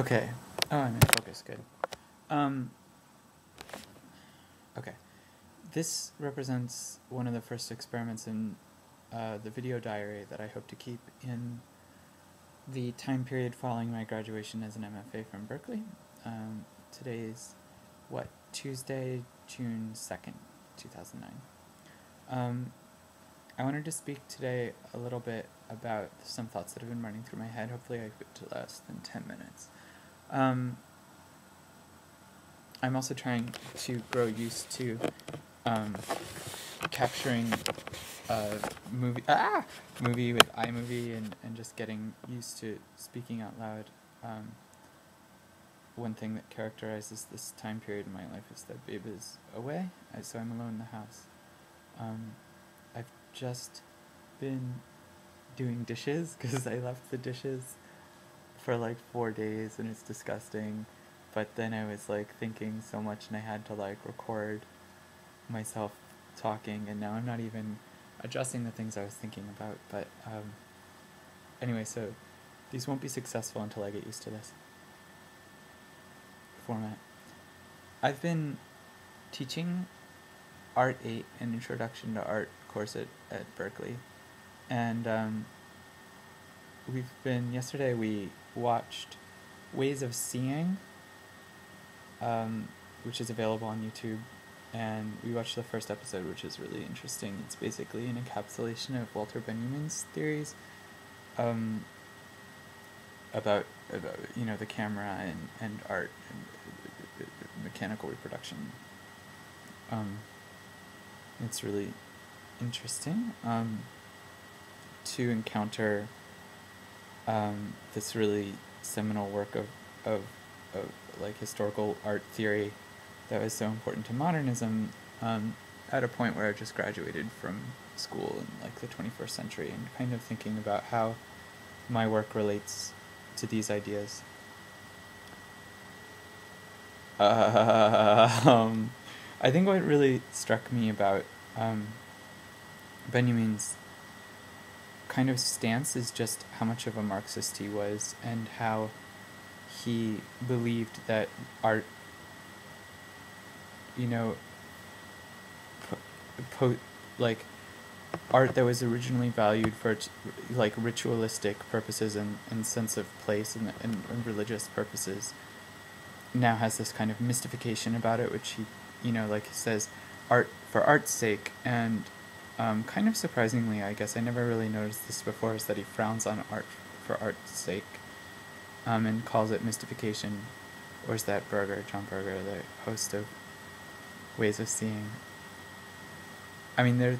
Okay. Oh, I'm in focus. Good. Okay. This represents one of the first experiments in the video diary that I hope to keep in the time period following my graduation as an MFA from Berkeley. Today's, Tuesday, June 2nd, 2009. I wanted to speak today a little bit about some thoughts that have been running through my head. Hopefully I get to less than 10 minutes. I'm also trying to grow used to capturing movie with iMovie and just getting used to speaking out loud. One thing that characterizes this time period in my life is that Babe is away, so I'm alone in the house. I've just been doing dishes because I left the dishes for like 4 days and it's disgusting, but then I was like thinking so much and I had to like record myself talking, and now I'm not even addressing the things I was thinking about, but anyway, so these won't be successful until I get used to this format. I've been teaching Art 8, an Introduction to Art course at Berkeley, and yesterday we watched Ways of Seeing, which is available on YouTube, and we watched the first episode, which is really interesting. It's basically an encapsulation of Walter Benjamin's theories about the camera and art and mechanical reproduction. It's really interesting to encounter this really seminal work of like historical art theory that was so important to modernism at a point where I just graduated from school in like the 21st century, and kind of thinking about how my work relates to these ideas. I think what really struck me about Benjamin's kind of stance is just how much of a Marxist he was, and how he believed that art, like art that was originally valued for its like ritualistic purposes and sense of place and religious purposes, now has this kind of mystification about it, which he, like he says, art for art's sake. And kind of surprisingly, I guess I never really noticed this before, is that he frowns on art for art's sake, and calls it mystification. Or is that John Berger, the host of Ways of Seeing? I mean, they're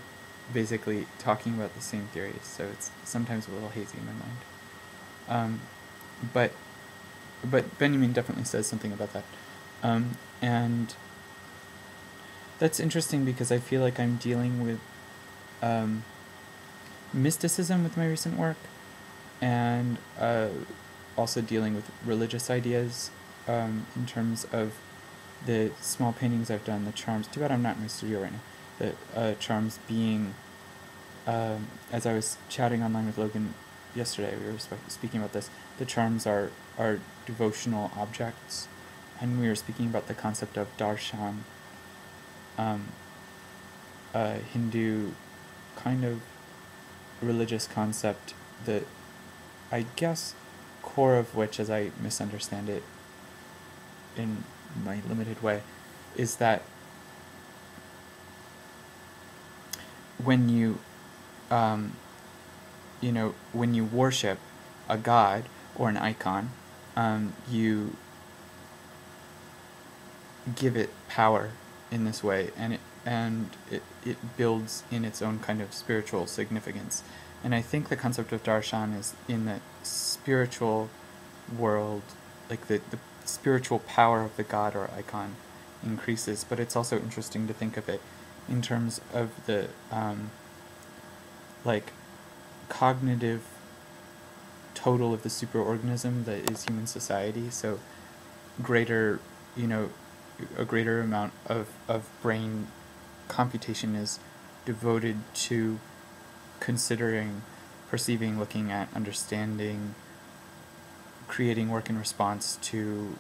basically talking about the same theories, so it's sometimes a little hazy in my mind. But Benjamin definitely says something about that. And that's interesting because I feel like I'm dealing with mysticism with my recent work, and also dealing with religious ideas in terms of the small paintings I've done, the charms. Too bad I'm not in my studio right now. The charms being, as I was chatting online with Logan yesterday, we were speaking about this. The charms are devotional objects, and we were speaking about the concept of Darshan, a Hindu kind of religious concept that I guess core of which, as I misunderstand it in my limited way, is that when you when you worship a god or an icon, you give it power in this way, and it builds in its own kind of spiritual significance. And I think the concept of Darshan is in the spiritual world, like the spiritual power of the god or icon increases, but it's also interesting to think of it in terms of the like cognitive total of the superorganism that is human society. So greater, a greater amount of brain computation is devoted to considering, perceiving, looking at, understanding, creating work in response to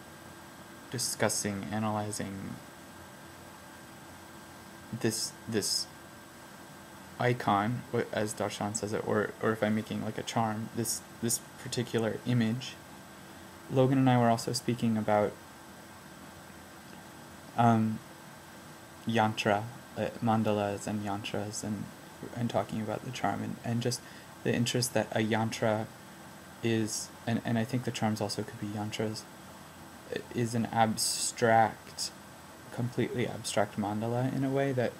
discussing, analyzing this icon, as Darshan says it, or if I'm making like a charm, this particular image. Logan and I were also speaking about yantra, mandalas and yantras, and talking about the charm, and just the interest that a yantra is, and I think the charms also could be yantras, is an abstract, completely abstract mandala in a way that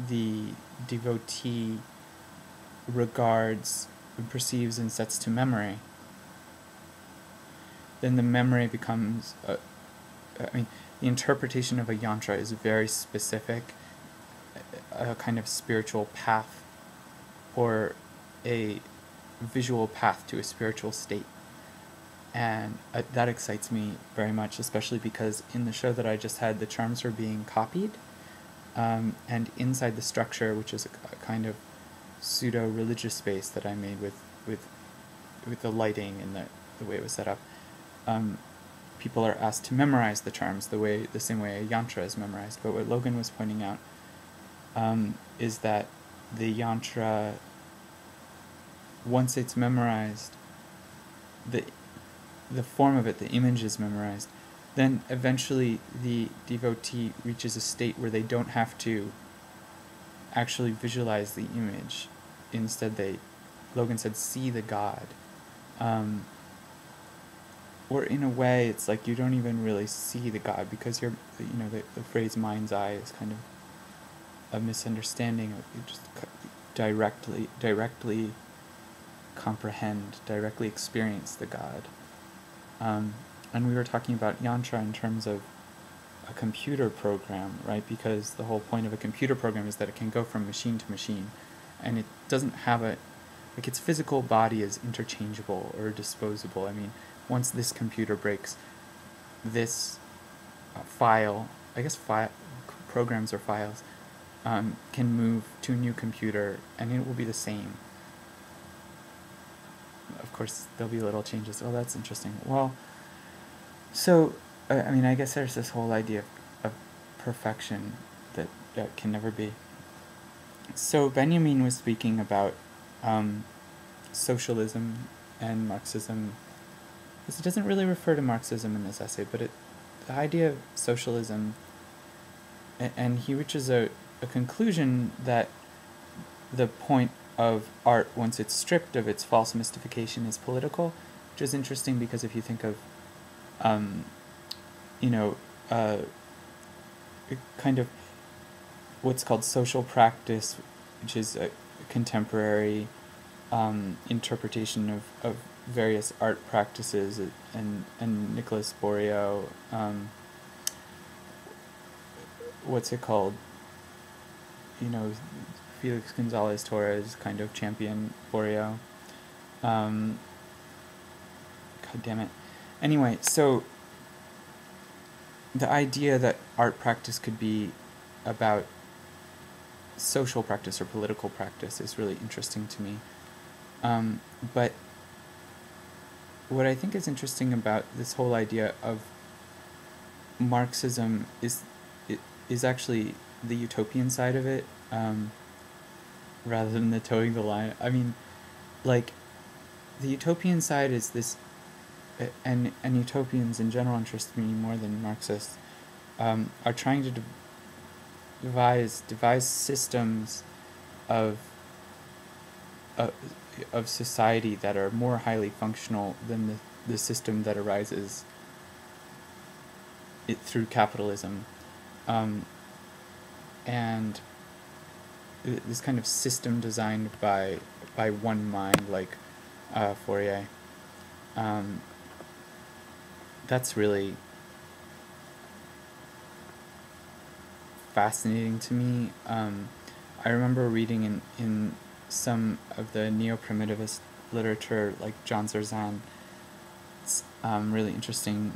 the devotee regards, perceives, and sets to memory. Then the memory becomes, the interpretation of a yantra is very specific, a kind of spiritual path, or a visual path to a spiritual state. And that excites me very much, especially because in the show that I just had, the charms were being copied, and inside the structure, which is a kind of pseudo-religious space that I made with the lighting and the way it was set up, people are asked to memorize the charms the same way a yantra is memorized. But what Logan was pointing out is that the yantra, once it's memorized, the form of it, the image is memorized, then eventually the devotee reaches a state where they don't have to actually visualize the image. Instead, Logan said, see the God. Or in a way, it's like you don't even really see the God, because the phrase mind's eye is kind of a misunderstanding. You just directly comprehend, directly experience the God. And we were talking about yantra in terms of a computer program, right? Because the whole point of a computer program is that it can go from machine to machine, and it doesn't have its physical body is interchangeable or disposable. Once this computer breaks, this file, programs or files, can move to a new computer, and it will be the same. Of course, there'll be little changes. Oh, that's interesting. Well, so, I guess there's this whole idea of perfection that can never be. So Benjamin was speaking about socialism and Marxism. It doesn't really refer to Marxism in this essay, but the idea of socialism, and he reaches a conclusion that the point of art, once it's stripped of its false mystification, is political, which is interesting because if you think of, kind of what's called social practice, which is a contemporary interpretation of various art practices, and Nicholas Borio, what's it called? Felix Gonzalez Torres kind of champion Borio. God damn it. Anyway, so the idea that art practice could be about social practice or political practice is really interesting to me. But what I think is interesting about this whole idea of Marxism is actually the utopian side of it, rather than the towing the line. The utopian side is this, and utopians in general interest me more than Marxists, are trying to devise systems of society that are more highly functional than the system that arises through capitalism, and this kind of system designed by one mind, like Fourier. That's really fascinating to me. I remember reading in some of the neo-primitivist literature, like John Zerzan, really interesting